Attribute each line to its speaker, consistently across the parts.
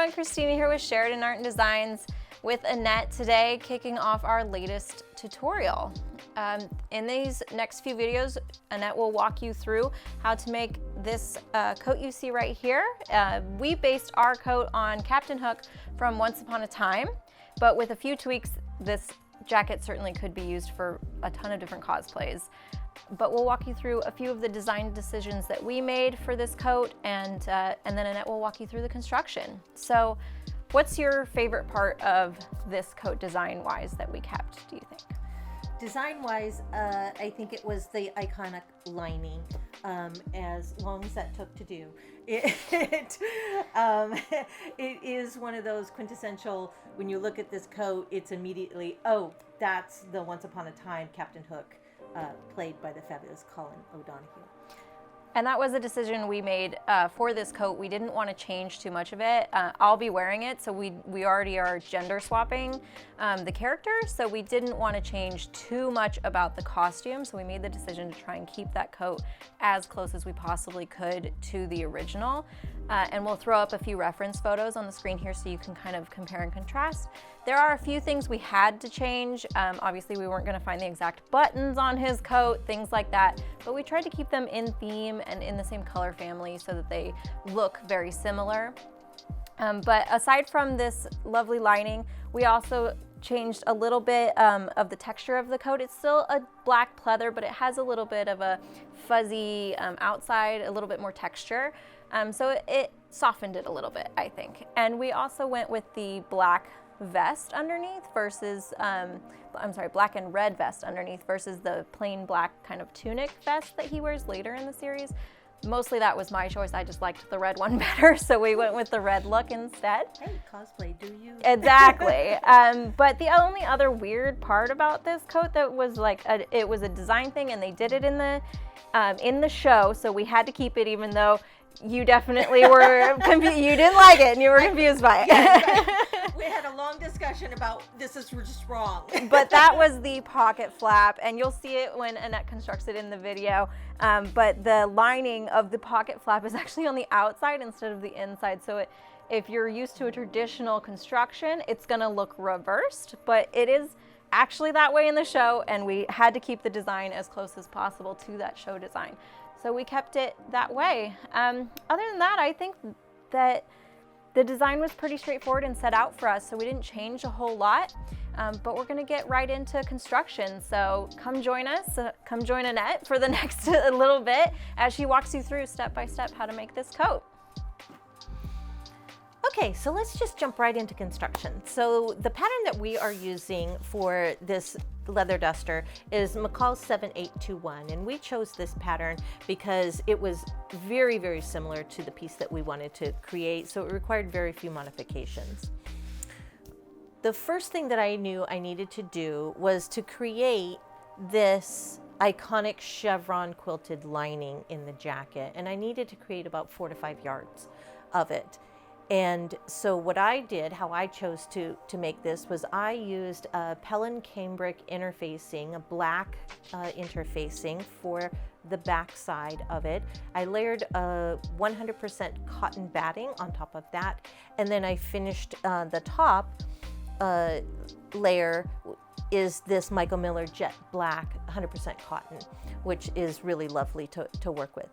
Speaker 1: everyone, Christina here with Sheridan Art and Designs with Annette today, kicking off our latest tutorial. In these next few videos, Annette will walk you through how to make this coat you see right here. We based our coat on Captain Hook from Once Upon a Time, but with a few tweaks, this jacket certainly could be used for a ton of different cosplays. But we'll walk you through a few of the design decisions that we made for this coat, and then Annette will walk you through the construction. So what's your favorite part of this coat design-wise that we kept, do you think?
Speaker 2: Design-wise, I think it was the iconic lining, as long as that took to do. It is one of those quintessential, when you look at this coat, it's immediately, oh, that's the Once Upon a Time Captain Hook, played by the fabulous Colin O'Donoghue.
Speaker 1: And that was a decision we made for this coat. We didn't want to change too much of it. I'll be wearing it, so we already are gender swapping the character, so we didn't want to change too much about the costume, so we made the decision to try and keep that coat as close as we possibly could to the original. And we'll throw up a few reference photos on the screen here so you can kind of compare and contrast. There are a few things we had to change. Obviously we weren't going to find the exact buttons on his coat, things like that, but we tried to keep them in theme and in the same color family so that they look very similar. But aside from this lovely lining, we also changed a little bit of the texture of the coat. It's still a black pleather, but it has a little bit of a fuzzy outside, a little bit more texture. So it softened it a little bit, I think. And we also went with the black vest underneath versus, black and red vest underneath versus the plain black kind of tunic vest that he wears later in the series. Mostly that was my choice. I just liked the red one better, so we went with the red look instead.
Speaker 2: Hey, cosplay, do you?
Speaker 1: Exactly. But the only other weird part about this coat that was like, it was a design thing, and they did it in the show, so we had to keep it even though you definitely were confused. You didn't like it and you were confused by it.
Speaker 2: Yes, we had a long discussion about this is just wrong.
Speaker 1: But that was the pocket flap, and you'll see it when Annette constructs it in the video. But the lining of the pocket flap is actually on the outside instead of the inside. So if you're used to a traditional construction, it's gonna look reversed, but it is actually that way in the show, and we had to keep the design as close as possible to that show design. So we kept it that way. Other than that, I think that the design was pretty straightforward and set out for us, so we didn't change a whole lot, but we're gonna get right into construction. So come join us, come join Annette for the next little bit as she walks you through step by step how to make this coat.
Speaker 2: Okay, so let's just jump right into construction. So the pattern that we are using for this leather duster is McCall 7821, and we chose this pattern because it was very, very similar to the piece that we wanted to create, so it required very few modifications. The first thing that I knew I needed to do was to create this iconic chevron quilted lining in the jacket, and I needed to create about 4 to 5 yards of it. And so what I did, how I chose to make this, was I used a Pellin cambric interfacing, a black interfacing for the back side of it. I layered a 100% cotton batting on top of that, and then I finished the top layer is this Michael Miller jet black 100% cotton, which is really lovely to work with.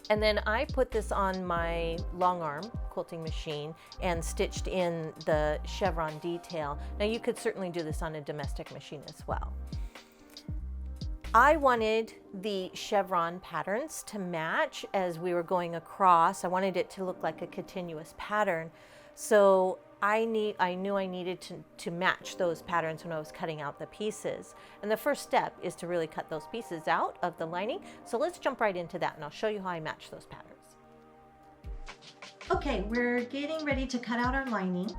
Speaker 2: And then I put this on my long arm quilting machine and stitched in the chevron detail. Now you could certainly do this on a domestic machine as well. I wanted the chevron patterns to match as we were going across. I wanted it to look like a continuous pattern. So I knew I needed to match those patterns when I was cutting out the pieces. And the first step is to really cut those pieces out of the lining. So let's jump right into that, and I'll show you how I match those patterns. Okay, we're getting ready to cut out our lining,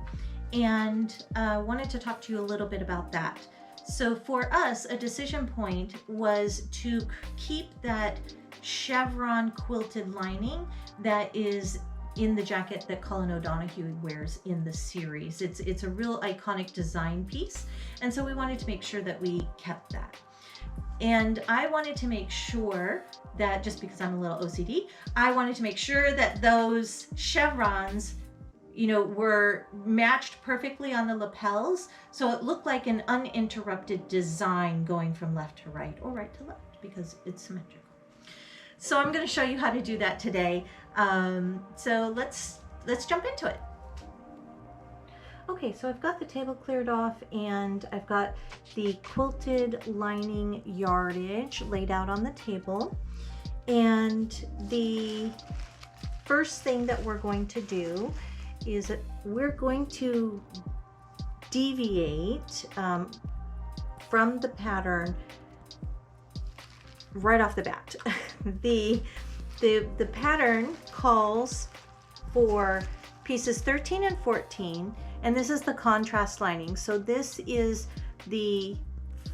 Speaker 2: and wanted to talk to you a little bit about that. So for us, a decision point was to keep that chevron quilted lining that is in the jacket that Colin O'Donoghue wears in the series. It's a real iconic design piece, and so we wanted to make sure that we kept that. And I wanted to make sure that, just because I'm a little OCD, I wanted to make sure that those chevrons you know, were matched perfectly on the lapels. So it looked like an uninterrupted design going from left to right or right to left because it's symmetrical. So I'm going to show you how to do that today. So let's jump into it. Okay, so I've got the table cleared off and I've got the quilted lining yardage laid out on the table. And the first thing that we're going to do is that we're going to deviate from the pattern right off the bat. The pattern calls for pieces 13 and 14, and this is the contrast lining. So this is the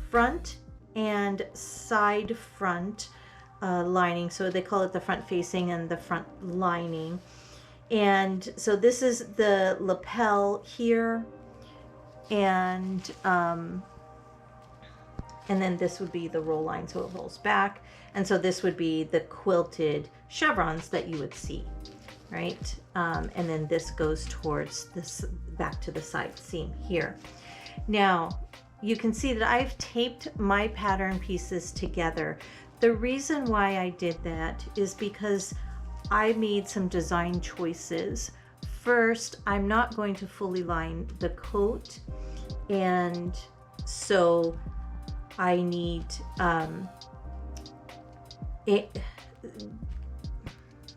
Speaker 2: front and side front lining. So they call it the front facing and the front lining. And so this is the lapel here, and then this would be the roll line, so it rolls back. And so this would be the quilted chevrons that you would see, right? And then this goes towards this, back to the side seam here. Now, you can see that I've taped my pattern pieces together. The reason why I did that is because I made some design choices. First, I'm not going to fully line the coat, and so I need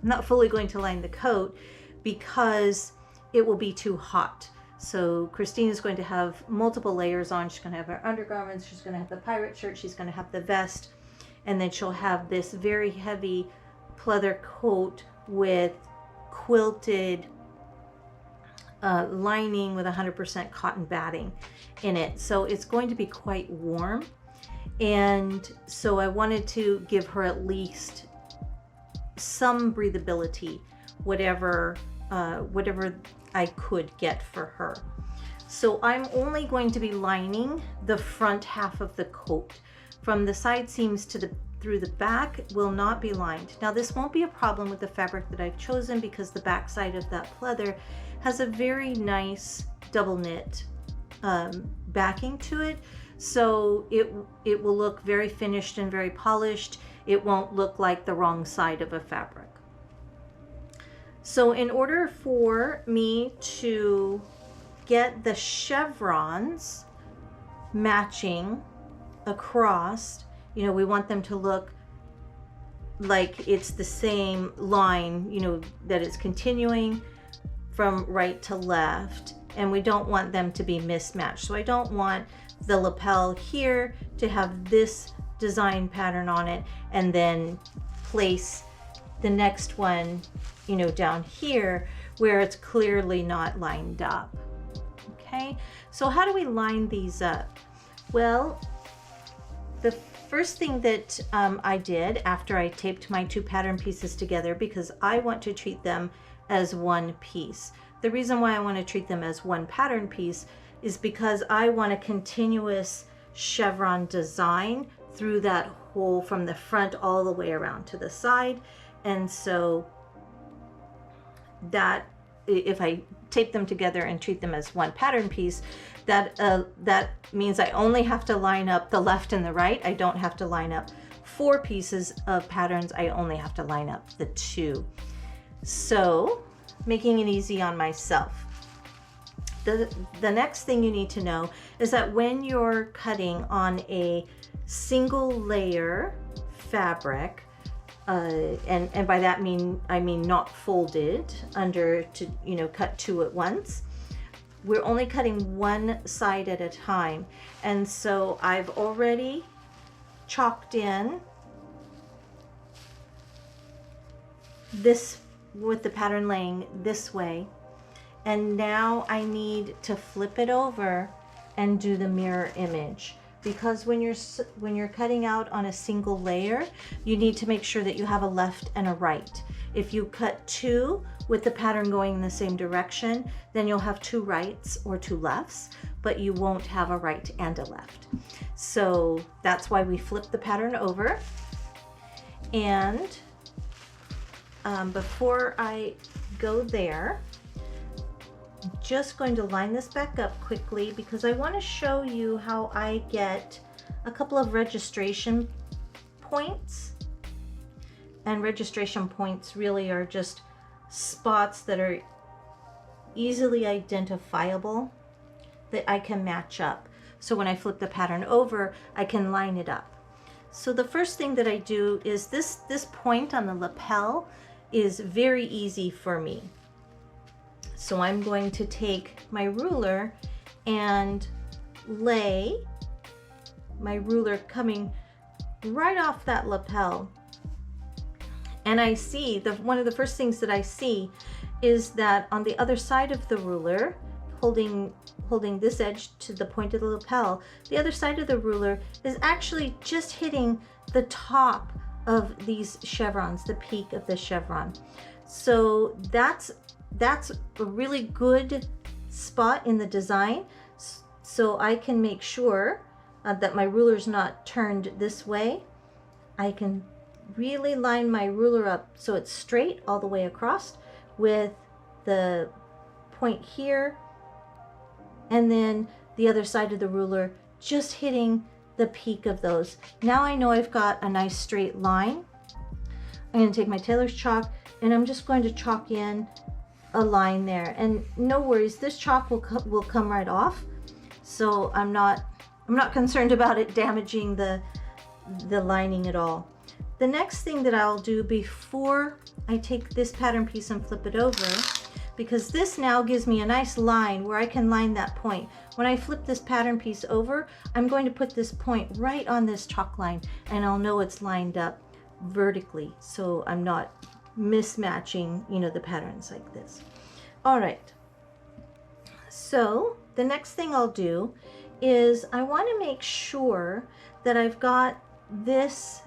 Speaker 2: not fully going to line the coat because it will be too hot. So Christine is going to have multiple layers on. She's going to have her undergarments, she's going to have the pirate shirt, she's going to have the vest, and then she'll have this very heavy pleather coat with quilted lining with 100% cotton batting in it. So it's going to be quite warm. And so I wanted to give her at least some breathability, whatever I could get for her. So I'm only going to be lining the front half of the coat. From the side seams to through the back will not be lined. Now this won't be a problem with the fabric that I've chosen because the back side of that pleather has a very nice double knit backing to it. So it will look very finished and very polished. It won't look like the wrong side of a fabric. So in order for me to get the chevrons matching across, you know, we want them to look like it's the same line, you know, that it's continuing from right to left, and we don't want them to be mismatched. So I don't want the lapel here to have this design pattern on it and then place the next one, you know, down here where it's clearly not lined up. Okay, so how do we line these up? Well, the first thing that I did after I taped my two pattern pieces together, because I want to treat them as one piece. The reason why I want to treat them as one pattern piece is because I want a continuous chevron design through that hole from the front all the way around to the side. And so that if I tape them together and treat them as one pattern piece, that means I only have to line up the left and the right. I don't have to line up 4 pieces of patterns. I only have to line up the 2. So making it easy on myself. The next thing you need to know is that when you're cutting on a single layer fabric, and by that I mean not folded under to, you know, cut 2 at once. We're only cutting one side at a time. And so I've already chalked in this with the pattern laying this way. And now I need to flip it over and do the mirror image. Because when you're cutting out on a single layer, you need to make sure that you have a left and a right. If you cut 2 with the pattern going in the same direction, then you'll have 2 rights or 2 lefts, but you won't have a right and a left. So that's why we flip the pattern over. And before I go there, I'm just going to line this back up quickly because I want to show you how I get a couple of registration points. And registration points really are just spots that are easily identifiable that I can match up. So when I flip the pattern over, I can line it up. So the first thing that I do is this point on the lapel is very easy for me. So I'm going to take my ruler and lay my ruler coming right off that lapel. And I see, one of the first things that I see is that on the other side of the ruler, holding this edge to the point of the lapel, the other side of the ruler is actually just hitting the top of these chevrons, the peak of the chevron. So that's a really good spot in the design, so I can make sure that my ruler's not turned this way. I can really line my ruler up so it's straight all the way across with the point here, and then the other side of the ruler just hitting the peak of those. Now I know I've got a nice straight line. I'm going to take my tailor's chalk and I'm just going to chalk in a line there, and no worries, this chalk will come right off, so I'm not concerned about it damaging the lining at all. The next thing that I'll do before I take this pattern piece and flip it over, because this now gives me a nice line where I can line that point. When I flip this pattern piece over, I'm going to put this point right on this chalk line, and I'll know it's lined up vertically, so I'm not mismatching, you know, the patterns like this. All right, so the next thing I'll do is I want to make sure that I've got this.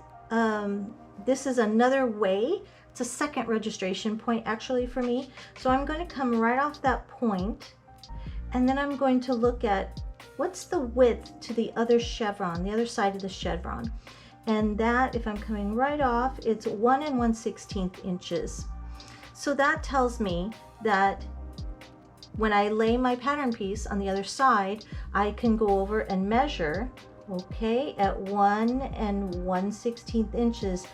Speaker 2: This is another way. It's a second registration point actually for me. So I'm going to come right off that point, and then I'm going to look at what's the width to the other chevron, the other side of the chevron. And that, if I'm coming right off, it's 1 1/16 inches. So that tells me that when I lay my pattern piece on the other side, I can go over and measure, okay, at 1 1/16 inches.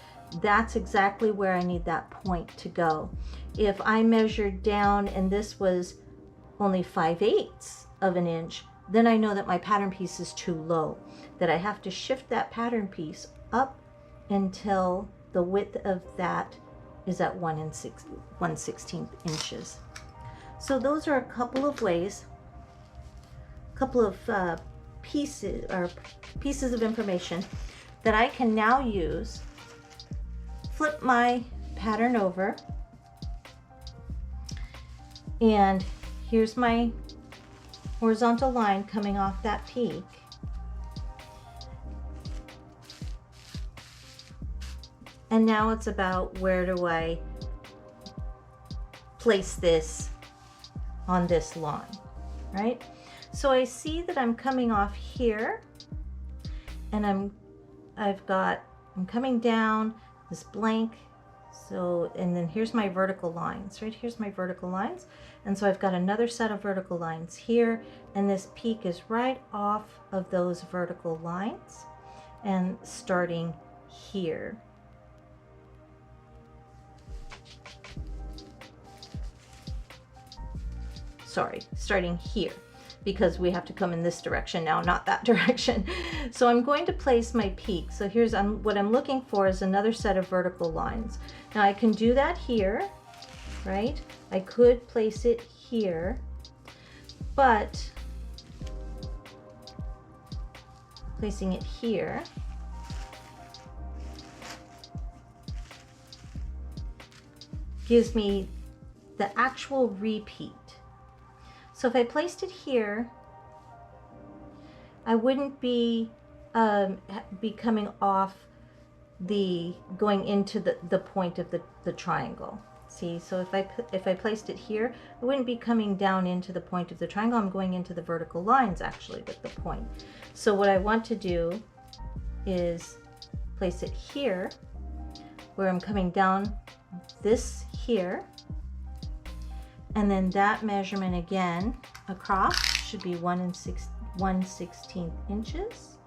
Speaker 2: That's exactly where I need that point to go. If I measured down and this was only 5/8 of an inch, then I know that my pattern piece is too low, that I have to shift that pattern piece up until the width of that is at 1 1/16 inches. So those are a couple of ways, a couple of pieces of information that I can now use. Flip my pattern over, and here's my horizontal line coming off that peak. And now it's about where do I place this on this line, right? So I see that I'm coming off here, and I'm coming down this blank. So, and then here's my vertical lines, right? Here's my vertical lines. And so I've got another set of vertical lines here, and this peak is right off of those vertical lines and starting here. Sorry, starting here, because we have to come in this direction now, not that direction. So I'm going to place my peak. So here's what I'm looking for is another set of vertical lines. Now I can do that here, right? I could place it here, but placing it here gives me the actual repeat. So if I placed it here, I wouldn't be coming off going into the point of the triangle. See, so if I placed it here, I wouldn't be coming down into the point of the triangle. I'm going into the vertical lines actually with the point. So what I want to do is place it here, where I'm coming down this here, And then that measurement again across should be 1/16 inches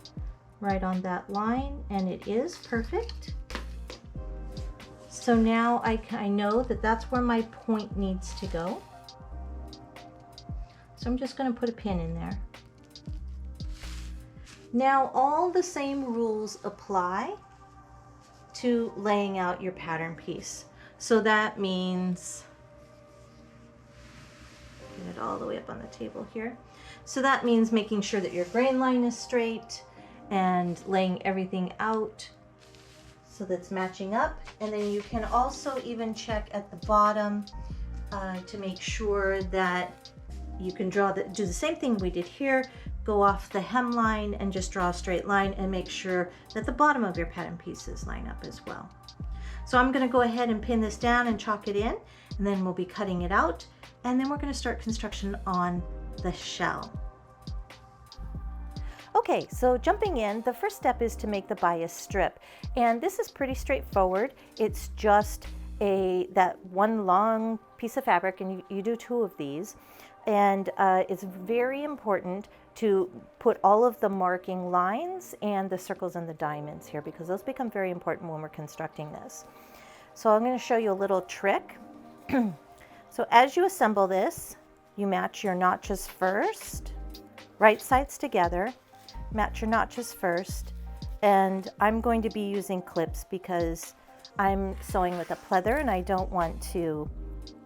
Speaker 2: right on that line, and it is perfect. So now I know that that's where my point needs to go. So I'm just going to put a pin in there. Now all the same rules apply to laying out your pattern piece. So that means, get it all the way up on the table here. So that means making sure that your grain line is straight and laying everything out so that's matching up. And then you can also even check at the bottom to make sure that you can do the same thing we did here. Go off the hemline and just draw a straight line and make sure that the bottom of your pattern pieces line up as well. So I'm going to go ahead and pin this down and chalk it in, and then we'll be cutting it out, and then we're going to start construction on the shell. Okay, so jumping in, the first step is to make the bias strip, and this is pretty straightforward. It's just that one long piece of fabric, and you do 2 of these, and it's very important to put all of the marking lines and the circles and the diamonds here, because those become very important when we're constructing this. So I'm going to show you a little trick. So as you assemble this, you match your notches first, right sides together, match your notches first, and I'm going to be using clips because I'm sewing with a pleather and I don't want to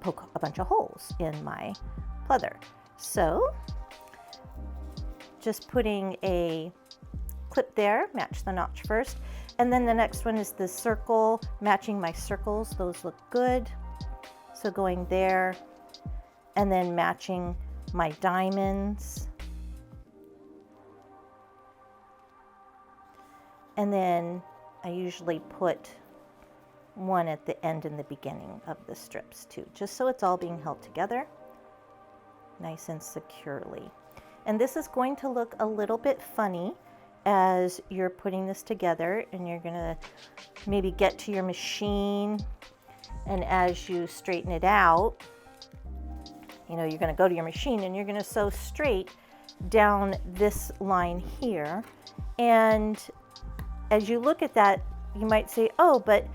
Speaker 2: poke a bunch of holes in my pleather. So just putting a clip there, match the notch first, and then the next one is the circle, matching my circles. Those look good. So going there and then matching my diamonds. And then I usually put one at the end and the beginning of the strips too, just so it's all being held together nice and securely. And this is going to look a little bit funny as you're putting this together, and you're gonna maybe get to your machine, and as you straighten it out, you know, you're gonna go to your machine and you're gonna sew straight down this line here. And as you look at that, you might say, oh, but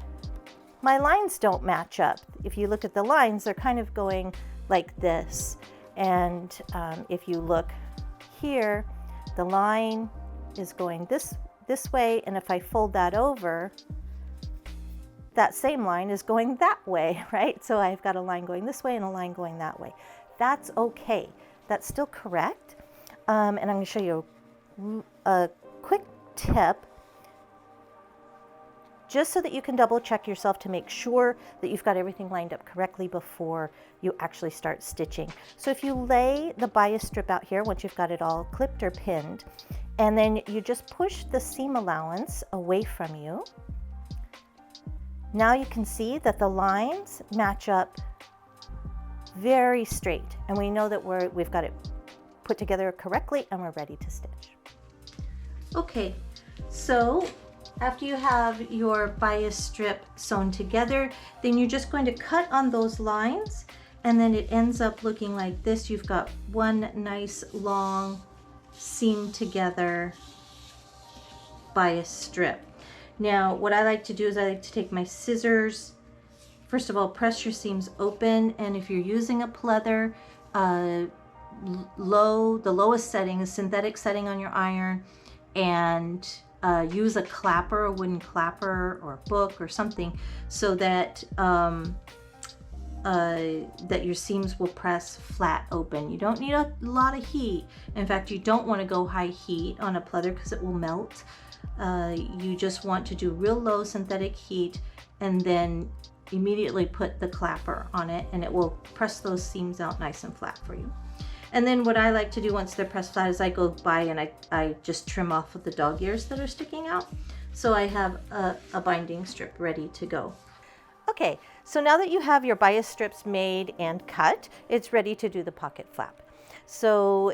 Speaker 2: my lines don't match up. If you look at the lines, they're kind of going like this. And if you look here, the line is going this way, and if I fold that over, that same line is going that way, right? So I've got a line going this way and a line going that way. That's okay. That's still correct. And I'm going to show you a quick tip, just so that you can double check yourself to make sure that you've got everything lined up correctly before you actually start stitching. So if you lay the bias strip out here, once you've got it all clipped or pinned, and then you just push the seam allowance away from you, now you can see that the lines match up very straight, and we know that we've got it put together correctly and we're ready to stitch. Okay, so after you have your bias strip sewn together, then you're just going to cut on those lines, and then it ends up looking like this. You've got one nice long seam together bias strip. Now what I like to do is I like to take my scissors. First of all, press your seams open, and if you're using a pleather, the lowest setting, a synthetic setting on your iron, and use a clapper, a wooden clapper or a book or something, so that that your seams will press flat open. You don't need a lot of heat. In fact, you don't want to go high heat on a pleather because it will melt. You just want to do real low synthetic heat, and then immediately put the clapper on it, and it will press those seams out nice and flat for you. And then what I like to do once they're pressed flat is I go by and I just trim off of the dog ears that are sticking out. So I have a binding strip ready to go. Okay, so now that you have your bias strips made and cut, it's ready to do the pocket flap. So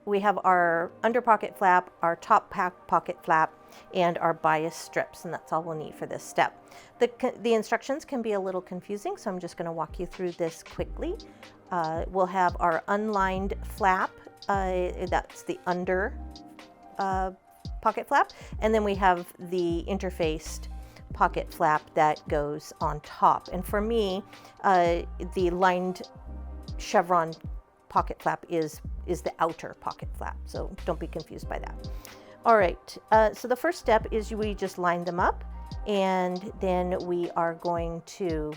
Speaker 2: we have our under pocket flap, our top pocket flap, and our bias strips, and that's all we'll need for this step. The instructions can be a little confusing, so I'm just going to walk you through this quickly. We'll have our unlined flap, that's the under pocket flap, and then we have the interfaced pocket flap that goes on top. And for me, the lined chevron pocket flap is the outer pocket flap, so don't be confused by that. All right, so the first step is we just line them up, and then we are going to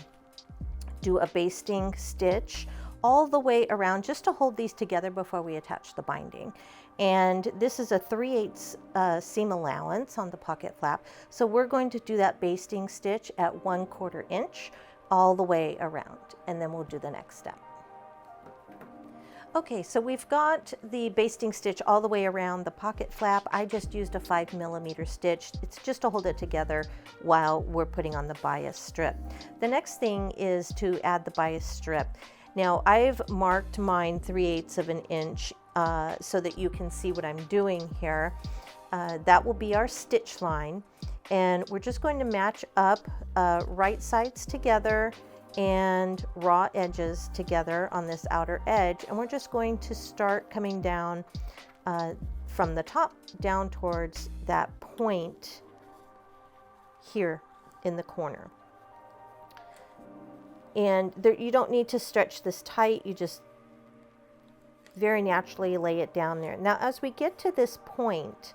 Speaker 2: do a basting stitch all the way around just to hold these together before we attach the binding. And this is a 3/8 seam allowance on the pocket flap, so we're going to do that basting stitch at 1/4 inch all the way around, and then we'll do the next step. Okay, so we've got the basting stitch all the way around the pocket flap. I just used a 5mm stitch. It's just to hold it together while we're putting on the bias strip. The next thing is to add the bias strip. Now I've marked mine 3/8 of an inch so that you can see what I'm doing here. That will be our stitch line, and we're just going to match up right sides together and raw edges together on this outer edge, and we're just going to start coming down from the top down towards that point here in the corner. And there, you don't need to stretch this tight, you just very naturally lay it down there. Now as we get to this point,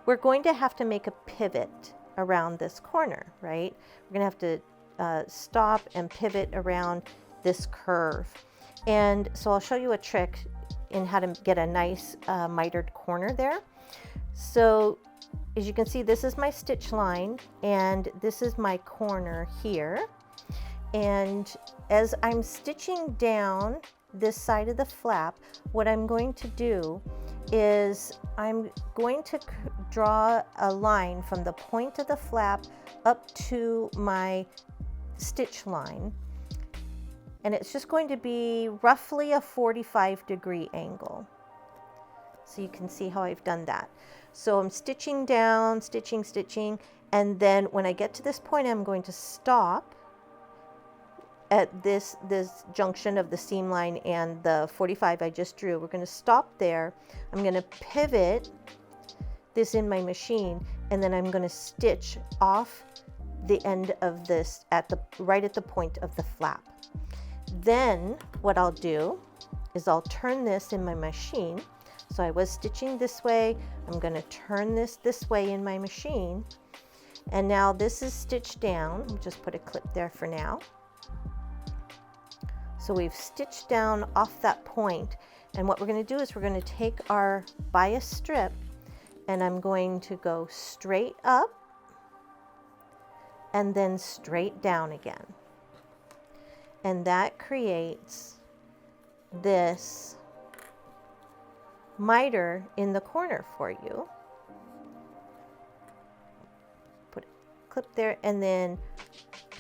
Speaker 2: we're going to have to make a pivot around this corner, right? We're going to have to stop and pivot around this curve. And so I'll show you a trick in how to get a nice mitered corner there. So as you can see, this is my stitch line and this is my corner here. And as I'm stitching down this side of the flap, what I'm going to do is I'm going to draw a line from the point of the flap up to my stitch line, and it's just going to be roughly a 45-degree angle. So you can see how I've done that. So I'm stitching down, stitching, and then when I get to this point, I'm going to stop at this junction of the seam line and the 45 I just drew. We're going to stop there. I'm going to pivot this in my machine, and then I'm going to stitch off the end of this right at the point of the flap. Then what I'll do is I'll turn this in my machine. So I was stitching this way, I'm going to turn this way in my machine, and now this is stitched down. I'll just put a clip there for now. So we've stitched down off that point, and what we're going to do is we're going to take our bias strip, and I'm going to go straight up and then straight down again. And that creates this miter in the corner for you. Put a clip there, and then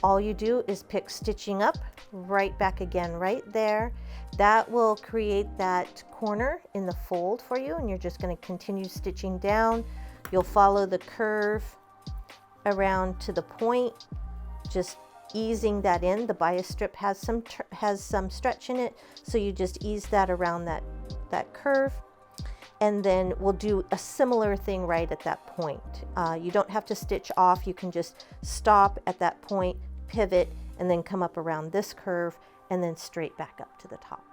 Speaker 2: all you do is pick stitching up, right back again right there. That will create that corner in the fold for you, and you're just going to continue stitching down. You'll follow the curve around to the point, just easing that in. The bias strip has some stretch in it, so you just ease that around that curve, and then we'll do a similar thing right at that point. You don't have to stitch off, you can just stop at that point, pivot, and then come up around this curve and then straight back up to the top.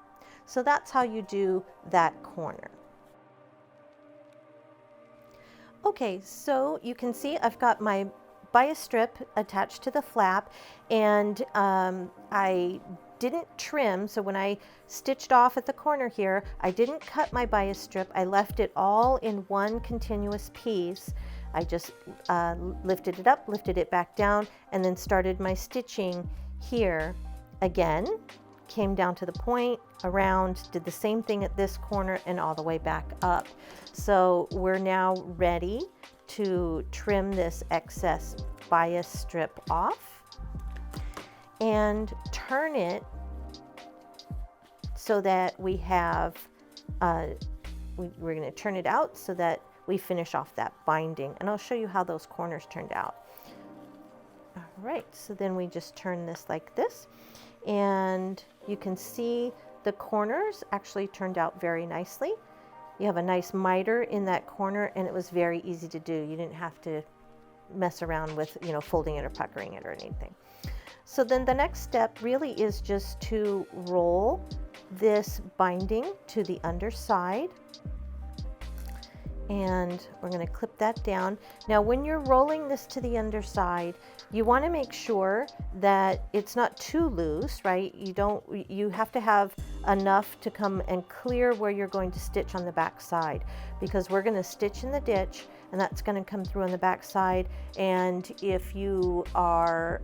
Speaker 2: So that's how you do that corner. Okay, so you can see I've got my bias strip attached to the flap, and I didn't trim, so when I stitched off at the corner here, I didn't cut my bias strip. I left it all in one continuous piece. I just lifted it up, lifted it back down, and then started my stitching here again, came down to the point, around, did the same thing at this corner, and all the way back up. So we're now ready to trim this excess bias strip off and turn it so that we have, we're going to turn it out so that we finish off that binding. And I'll show you how those corners turned out. All right, so then we just turn this like this, and you can see the corners actually turned out very nicely. You have a nice miter in that corner, and it was very easy to do. You didn't have to mess around with, you know, folding it or puckering it or anything. So then the next step really is just to roll this binding to the underside. And we're going to clip that down. Now, when you're rolling this to the underside, you want to make sure that it's not too loose, right? You have to have enough to come and clear where you're going to stitch on the back side, because we're going to stitch in the ditch, and that's going to come through on the back side. And if you are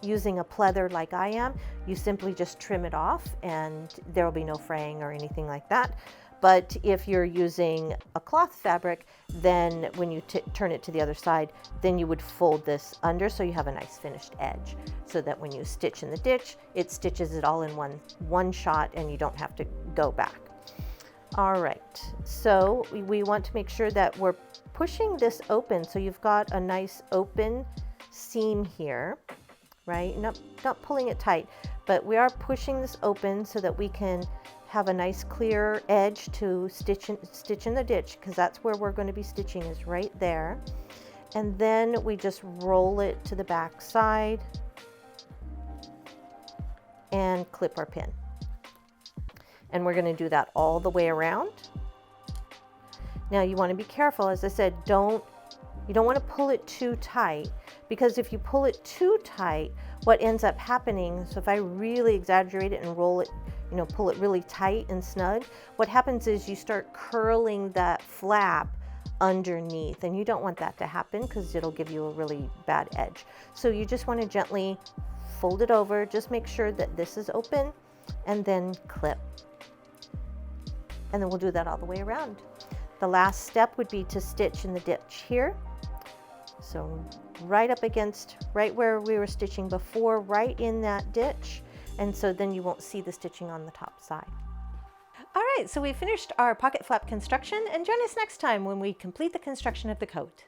Speaker 2: using a pleather like I am, you simply just trim it off and there will be no fraying or anything like that. But if you're using a cloth fabric, then when you turn it to the other side, then you would fold this under so you have a nice finished edge, so that when you stitch in the ditch, it stitches it all in one shot and you don't have to go back. All right, so we want to make sure that we're pushing this open so you've got a nice open seam here, right? Not pulling it tight, but we are pushing this open so that we can have a nice clear edge to stitch in the ditch, because that's where we're going to be stitching, is right there. And then we just roll it to the back side and clip our pin. And we're going to do that all the way around. Now you want to be careful, as I said, you don't want to pull it too tight, because if you pull it too tight, what ends up happening, so if I really exaggerate it and roll it, you know, pull it really tight and snug, what happens is you start curling that flap underneath, and you don't want that to happen because it'll give you a really bad edge. So you just want to gently fold it over, just make sure that this is open, and then clip. And then we'll do that all the way around. The last step would be to stitch in the ditch here. So right up against, right where we were stitching before, right in that ditch. And so then you won't see the stitching on the top side. All right, so we finished our pocket flap construction, and join us next time when we complete the construction of the coat.